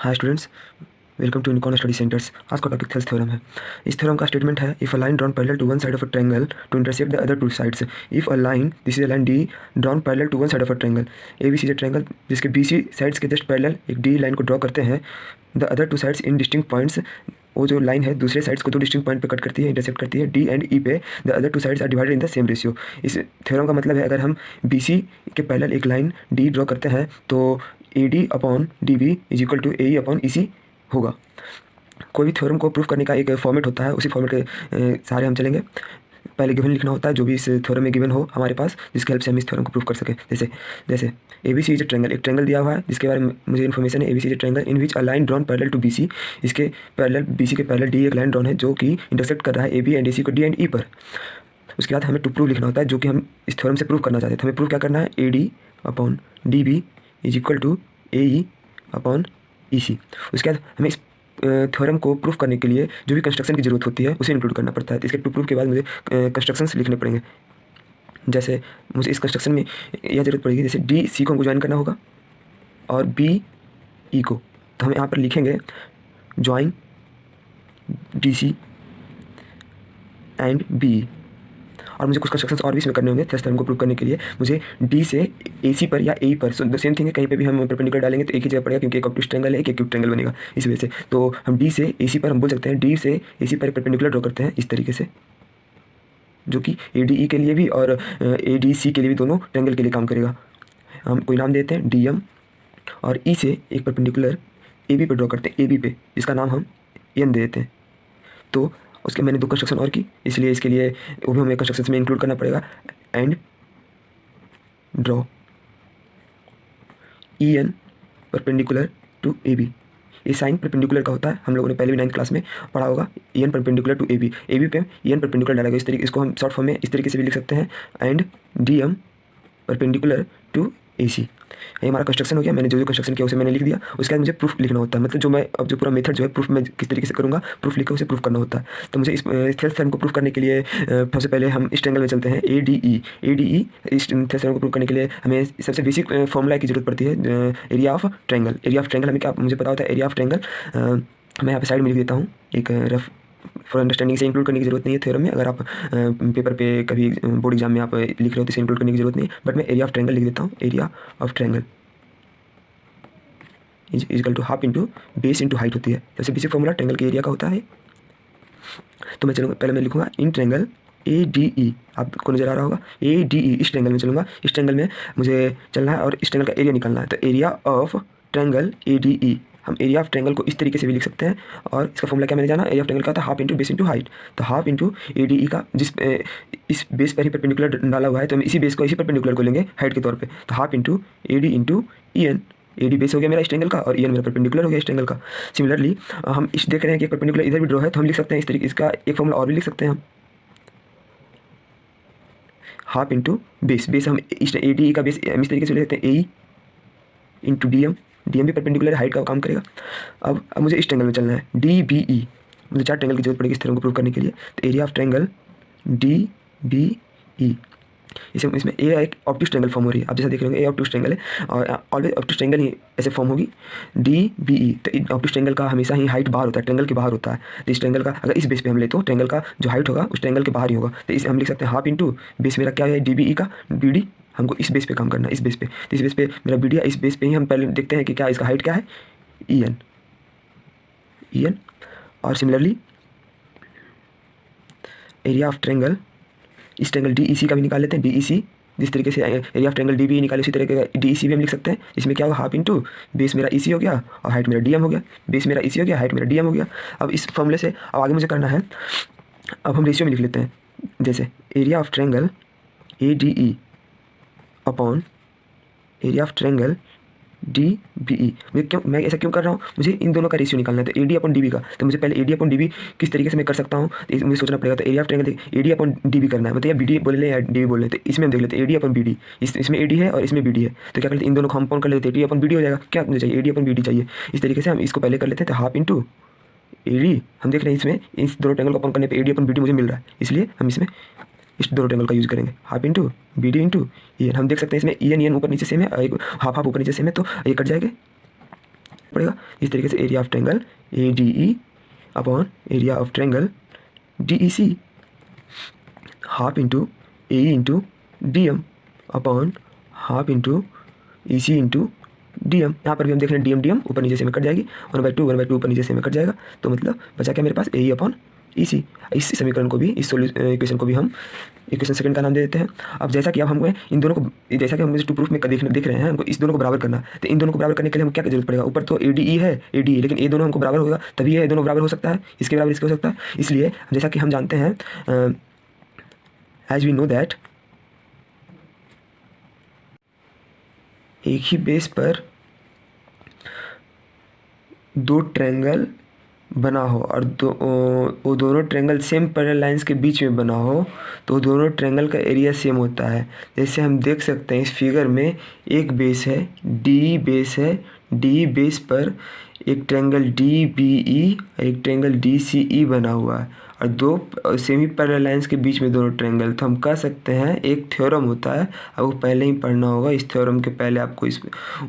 Hi students, welcome to Unicorn study centres. आज का topic Thales theorem है। इस थ्योरम का स्टेटमेंट है, if a line drawn parallel to one side of a triangle to intersect the other two sides, if a line, this is a line D drawn parallel to one side of a triangle, A B C is a triangle जिसके B C sides के just parallel एक D line को draw करते हैं, the other two sides in distinct points, वो जो line है दूसरे साइड्स को दो डिस्टिंक्ट पॉइंट पे कट करती है, इंटरसेक्ट करती है, डी एंड ई पे, the other two sides are divided in the same ratio. इस थ्योरम का मतलब है, अगर हम बी सी के पैरेलल एक लाइन डी ड्रॉ करते हैं तो A D upon D B is equal to A E upon E C होगा। कोई भी थ्योरम को प्रूफ करने का एक फॉर्मेट होता है, उसी फॉर्मेट के सहारे हम चलेंगे। पहले गिवन लिखना होता है जो भी इस थ्योरम में गिवन हो हमारे पास, जिसकी हेल्प से हम इस थ्योरम को प्रूफ कर सकें। जैसे जैसे A B C is a triangle, एक ट्रायंगल दिया हुआ है जिसके बारे में मुझे इन्फॉर्मेशन है। A B C is a triangle in which a line drawn parallel to B C, इसके पैरेलल बी सी के पैरेलल डी एक लाइन ड्रॉन है जो कि इंटरसेक्ट कर रहा है ए बी एंड ए सी को डी एंड ई पर। उसके बाद हमें टू प्रूव लिखना होता है, जो कि हम इस थ्योरम से प्रूव करना चाहते हैं। तो हमें प्रूव क्या करना है, A D upon D B is equal to A E upon E C. उसके बाद हमें इस थ्योरम को प्रूफ करने के लिए जो भी कंस्ट्रक्शन की जरूरत होती है उसे इंक्लूड करना पड़ता है। तो इसके टू प्रूफ के बाद मुझे कंस्ट्रक्शंस लिखने पड़ेंगे। जैसे मुझे इस कंस्ट्रक्शन में यह जरूरत पड़ेगी, जैसे डी सी को हमको ज्वाइन करना होगा और बी ई को, तो हम यहाँ पर लिखेंगे join D C and B. और मुझे कुछ कंस्ट्रक्शंस और भी इसमें करने होंगे थेल्स थ्योरम को प्रूव करने के लिए। मुझे डी से ए सी पर या ए पर, सो सेम थिंग है, कहीं पे भी हम परपेंडिकुलर डालेंगे तो एक ही जगह पड़ेगा, क्योंकि एक ऑब्टूस ट्रायंगल है, एक एक्यूट ट्रायंगल बनेगा इस वजह से। तो हम डी से ए सी पर हम बोल सकते हैं, डी से ए सी पर परपेंडिकुलर ड्रॉ करते हैं इस तरीके से, जो कि ए डी ई के लिए भी और ए डी सी के लिए भी, दोनों ट्रायंगल के लिए काम करेगा। हम कोई नाम देते हैं डी एम, और ई से एक परपेंडिकुलर ए बी पर ड्रॉ करते हैं, ए बी पे, जिसका नाम हम एन दे देते हैं। तो उसके मैंने दो कंस्ट्रक्शन और की, इसलिए इसके लिए वो भी हमें कंस्ट्रक्शन में इंक्लूड करना पड़ेगा। And draw E N perpendicular to A B. ये साइन परपेंडिकुलर का होता है, हम लोगों ने पहले भी 9th क्लास में पढ़ा होगा। E N perpendicular to A B पे ई एन परपेंडिकुलर डाला गया इस तरीके, इसको हम शॉर्ट फॉर्म में इस तरीके से भी लिख सकते हैं, and D M perpendicular to A C. ये हमारा कंस्ट्रक्शन हो गया। मैंने जो जो कंस्ट्रक्शन किया उसे मैंने लिख दिया। उसके बाद मुझे प्रूफ लिखना होता है, मतलब जो मैं अब जो पूरा मेथड जो है प्रूफ में किस तरीके से करूँगा, प्रूफ लिखकर उसे प्रूफ करना होता है। तो मुझे इस थेल्स थ्योरम को प्रूफ करने के लिए सबसे पहले हम इस ट्रायंगल में चलते हैं, ए डी ई। इस थेल्स थ्योरम को प्रूफ करने के लिए हमें सबसे बेसिक फॉर्मूला की जरूरत पड़ती है, area of triangle. Area of triangle हमें क्या मुझे पता होता है, एरिया ऑफ ट्रायंगल मैं यहाँ पे साइड में लिख देता हूँ, एक रफ फॉर अंडरस्टैंडिंग से इंक्लूड करने की जरूरत नहीं है थ्योरम में। अगर आप पेपर पे कभी बोर्ड एग्जाम में आप लिख रहे हो तो इसे इंक्लूड करने की जरूरत नहीं है, बट मैं एरिया ऑफ ट्रायंगल लिख देता हूँ। Area of triangle is equal to half into base into height होती है। सबसे बेसिक फॉर्मूला ट्रायंगल के एरिया का होता है। तो मैं चलूँगा, पहले मैं लिखूँगा इन ट्रायंगल ए डी ई, आपको नजर आ रहा होगा ए डी ई, इस ट्रायंगल में चलूँगा। इस ट्रायंगल में मुझे चलना है और इस ट्रायंगल का एरिया निकालना है। तो area of triangle A D ई, हम एरिया ऑफ ट्रायंगल को इस तरीके से भी लिख सकते हैं। और इसका फॉर्मूला क्या मैंने जाना, एरिया ऑफ ट्रायंगल का था half into base into height. तो half into A D E का, जिस इस बेस पर ही परपेंडिकुलर डाला हुआ है, तो हम इसी बेस को इसी परपेंडिकुलर को लेंगे हाइट के तौर पे। तो half into A D into E N, A D base हो गया मेरा इस ट्रायंगल का, और ई एन मेरा परपेंडिकुलर हो गया इस ट्रायंगल का। सिमिलरली हम इस देख रहे हैं कि एक परपेंडिकुलर इधर भी ड्रॉ है, तो हम लिख सकते हैं इस तरीके, इसका एक फॉर्मूला और भी लिख सकते हैं हम, हाफ इंटू बेस। बेस हम इस ए डी ई का बेस हम इस तरीके से ले लेते हैं, A E into D M. D M भी परपेंडिकुलर हाइट का काम करेगा। अब मुझे इस ट्रायंगल में चलना है, डी बी ई। मुझे 4 ट्रायंगल की जरूरत पड़ेगी इस थ्योरम को प्रूव करने के लिए। तो area of triangle D B E, इसे इसमें ए एक ऑब्टूस ट्रायंगल फॉर्म हो रही है, आप जैसा देख रहे होंगे ए ऑब्टूस ट्रायंगल है, और ऑलवेज ऑब्टूस ट्रायंगल ही ऐसे फॉर्म होगी, डी बी ई। तो ऑब्टूस ट्रायंगल का हमेशा ही हाइट बाहर होता है, ट्रायंगल के बाहर होता है। तो इस ट्रायंगल का अगर इस बेस पे हम ले तो ट्रायंगल का जो हाइट होगा उस ट्रायंगल के बाहर ही होगा। तो इसे हम लिख सकते हैं हाफ इंटू बेस मेरा क्या है, डी बी ई का, बी डी। हमको इस बेस पे काम करना है, इस बेस पे। तो इस बेस पे मेरा बी डी है, इस बेस पे ही हम पहले देखते हैं कि क्या इसका हाइट क्या है, ई एन, ई एन। और सिमिलरली एरिया ऑफ ट्रायंगल, इस ट्रायंगल डी ई सी का भी निकाल लेते हैं, डी ई सी। जिस तरीके से area of triangle D B निकाले उसी तरीके का डी ई सी भी हम लिख सकते हैं। इसमें क्या होगा, हाफ इंटू बेस मेरा ई सी हो गया और हाइट मेरा डी एम हो गया। बेस मेरा ई सी हो गया, हाइट मेरा डी एम हो गया। अब इस फॉर्मूले से अब आगे मुझे करना है, अब हम रेशियो में लिख लेते हैं, जैसे area of triangle A D E upon area of triangle D B E. मैं ऐसा क्यों कर रहा हूँ, मुझे इन दोनों का रेशियो निकालना है। तो A D upon D B का, तो मुझे पहले A D upon D B किस तरीके से मैं कर सकता हूँ मुझे सोचना पड़ेगा। तो area of triangle A D upon D B करना है, मतलब या बी डी बोल लें या डी बी बोल लें। तो इसमें हम देख लेते हैं A D upon B D, इसमें ए डी है और इसमें बी डी है, तो क्या करते हैं इन दोनों को हम कर लेते हैं, A D upon B D हो जाएगा। क्या मुझे चाहिए, A D upon B D चाहिए। इस तरीके से हम इसको पहले कर लेते हैं। तो हाफ इंटू ए डी, हम देख रहे हैं इसमें इस दोनों ट्रायंगल को अपॉन करने पर A D upon B D मुझे मिल रहा है, इसलिए हम इसमें इस दोनों ट्रायंगल का यूज़ करेंगे, half into B D into E N. हम देख सकते हैं इसमें ई एन ऊपर नीचे सेम है, एक हाफ हाफ ऊपर नीचे सेम है, तो ये कट जाएगा। पड़ेगा इस तरीके से, area of triangle A D E upon area of triangle D E C half into A into D M upon half into E C into D M. यहाँ पर भी हम देख रहे हैं डी एम ऊपर नीचे से में कट जाएगी, 1/2 ऊपर नीचे से में कट जाएगा, तो मतलब बचा क्या मेरे पास, ए ई अपॉन ई सी। इस समीकरण को भी, इस इक्वेशन को भी हम इक्वेशन सेकंड का नाम दे देते हैं। अब जैसा कि अब हमको इन दोनों को, जैसा कि हम टू प्रूफ में देख रहे हैं, हमको इस दोनों को बराबर करना है, तो इन दोनों को बराबर करने के लिए हमको क्या जरूरत पड़ेगा, ऊपर तो ए डी ई है, ए डी, लेकिन ये दोनों हमको बराबर होगा तभी ये दोनों बराबर हो सकता है, इसके बराबर इसके हो सकता है। इसलिए जैसा कि हम जानते हैं, एज वी नो दैट, एक ही बेस पर दो ट्रायंगल बना हो और वो दोनों ट्रायंगल सेम पैरेलल लाइंस के बीच में बना हो, तो दोनों ट्रायंगल का एरिया सेम होता है। जैसे हम देख सकते हैं इस फिगर में, एक बेस है, डी बेस है, डी बेस पर एक ट्रायंगल डी बी ई, एक ट्रायंगल डी सी ई बना हुआ है, और दो सेमी पैरेलल लाइंस के बीच में दोनों ट्रायंगल। तो हम कह सकते हैं, एक थ्योरम होता है, आपको पहले ही पढ़ना होगा, इस थ्योरम के पहले आपको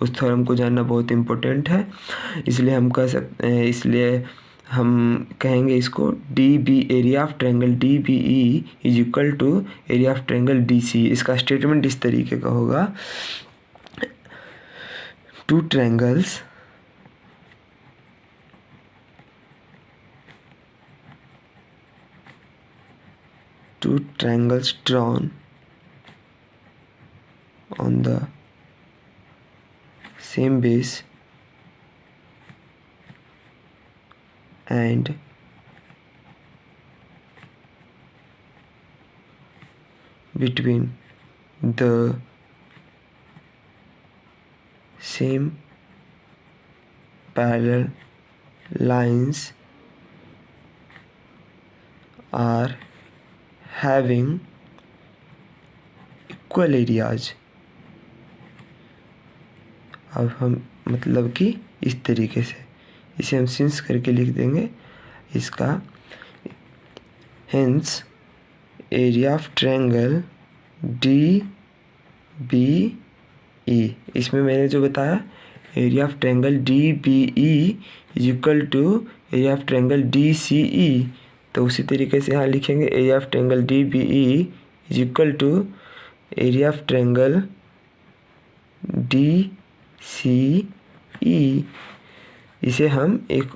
उस थ्योरम को जानना बहुत इम्पोर्टेंट है। इसलिए हम कह सकते हैं, इसलिए हम कहेंगे इसको, D B, area of triangle D B E is equal to area of triangle D C. इसका स्टेटमेंट इस तरीके का होगा, two triangles drawn on the same base and between the same parallel lines are having equal areas। अब हम मतलब कि इस तरीके से इसे हम सिंस करके लिख देंगे इसका, hence area of triangle D B E, इसमें मैंने जो बताया area of triangle D B E is equal to area of triangle D C E. तो उसी तरीके से यहाँ लिखेंगे, area of triangle D B E is equal to area of triangle D C E. इसे हम एक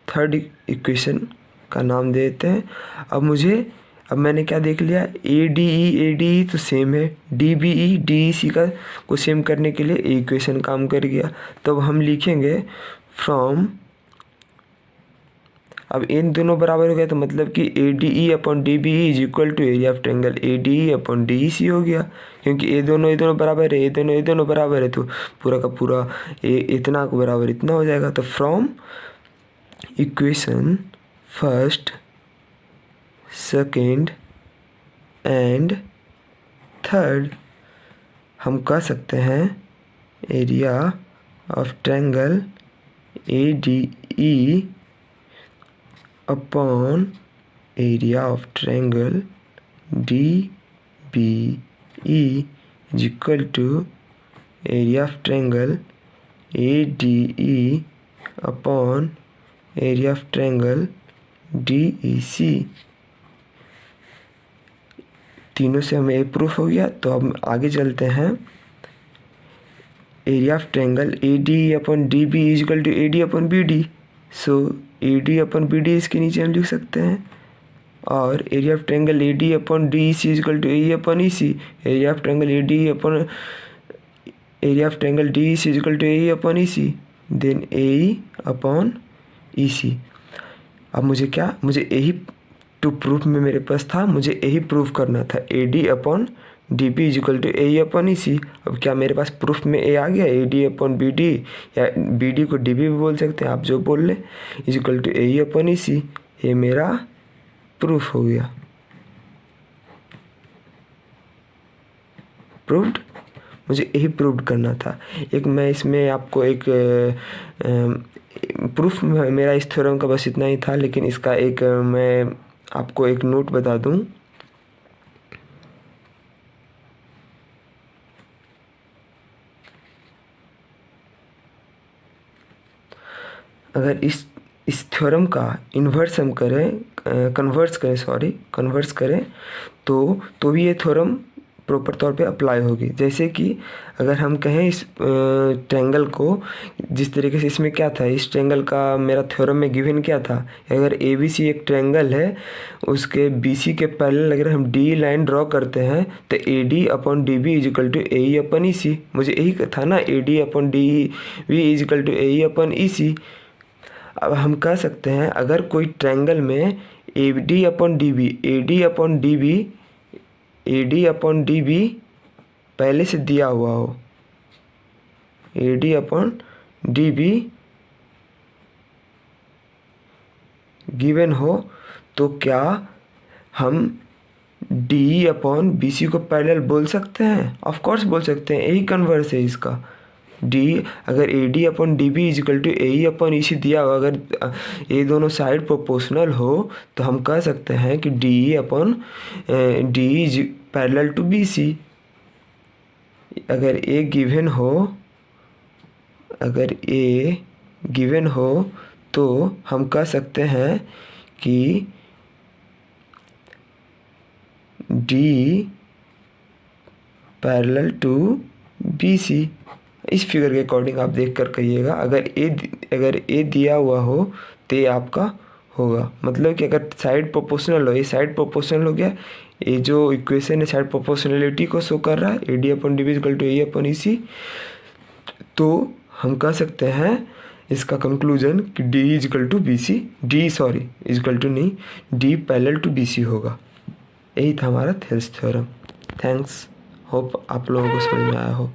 थर्ड इक्वेशन का नाम देते हैं। अब मैंने क्या देख लिया, ए डी ई तो सेम है, D B E D E C का को सेम करने के लिए इक्वेशन काम कर गया। तो अब हम लिखेंगे फ्रॉम, अब इन दोनों बराबर हो गया, तो मतलब कि A D E upon D B E is equal to area of triangle A D E upon D E C हो गया, क्योंकि ये दोनों बराबर है, ये दोनों बराबर है, तो पूरा का पूरा इतना को बराबर इतना हो जाएगा। तो from equation first, second and third हम कह सकते हैं area of triangle A D E upon area of triangle D B E is equal to area of triangle A D E upon area of triangle D E C. तीनों से हमें ये proof हो गया। तो अब आगे चलते हैं, area of triangle A D upon D B is equal to A D upon B D. So A D upon B D इसके नीचे हम लिख सकते हैं, और area of triangle A D upon D C is equal to A upon E C. Area of triangle A D upon area of triangle D C is equal to A upon E C, then A upon E C. अब मुझे यही to proof में मेरे पास था, मुझे यही proof करना था, A D upon D B is equal to A upon E C. अब क्या मेरे पास प्रूफ में ए आ गया, A D upon B D, या बी डी को डी बी भी बोल सकते हैं, आप जो बोल लें, is equal to A upon E C. ये मेरा प्रूफ हो गया, प्रूव्ड। मुझे यही प्रूव करना था। एक मैं इसमें आपको एक प्रूफ मेरा इस थ्योरम का बस इतना ही था, लेकिन इसका एक मैं आपको एक नोट बता दूं। अगर इस थ्योरम का इन्वर्स हम करें कन्वर्स करें तो भी ये थ्योरम प्रॉपर तौर पे अप्लाई होगी। जैसे कि अगर हम कहें इस ट्रायंगल को, जिस तरीके से इसमें क्या था, इस ट्रायंगल का मेरा थ्योरम में गिवन क्या था, अगर ए बी सी एक ट्रायंगल है, उसके बी सी के पैरेलल अगर हम डी लाइन ड्रॉ करते हैं तो A D upon D B is equal to A E upon E C. मुझे यही था ना, A D upon D B is equal to A E upon E C. अब हम कह सकते हैं अगर कोई ट्रायंगल में A D upon D B A D upon D B पहले से दिया हुआ हो, A D upon D B given हो, तो क्या हम डी अपॉन बी सी को पैरेलल बोल सकते हैं? ऑफ कोर्स बोल सकते हैं, यही कन्वर्स है इसका। डी अगर A D upon D B is equal to A E upon E C दिया हो, अगर ये दोनों साइड प्रोपोर्शनल हो, तो हम कह सकते हैं कि D upon D parallel to B C. अगर ए गिवन हो तो हम कह सकते हैं कि D parallel to B C. इस फिगर के अकॉर्डिंग आप देख कर कहिएगा। अगर ए दिया हुआ हो तो ये आपका होगा, मतलब कि अगर साइड प्रोपोर्शनल हो, ये साइड प्रोपोर्शनल हो गया, ये जो इक्वेशन है साइड प्रोपोर्शनलिटी को शो कर रहा है, A D upon D B equal to A upon E C. तो हम कह सकते हैं इसका कंक्लूजन कि D is equal to B C, is equal to नहीं, D parallel to B C होगा। यही था हमारा थेल्स थ्योरम। थैंक्स, होप आप लोगों को समझ में आया हो।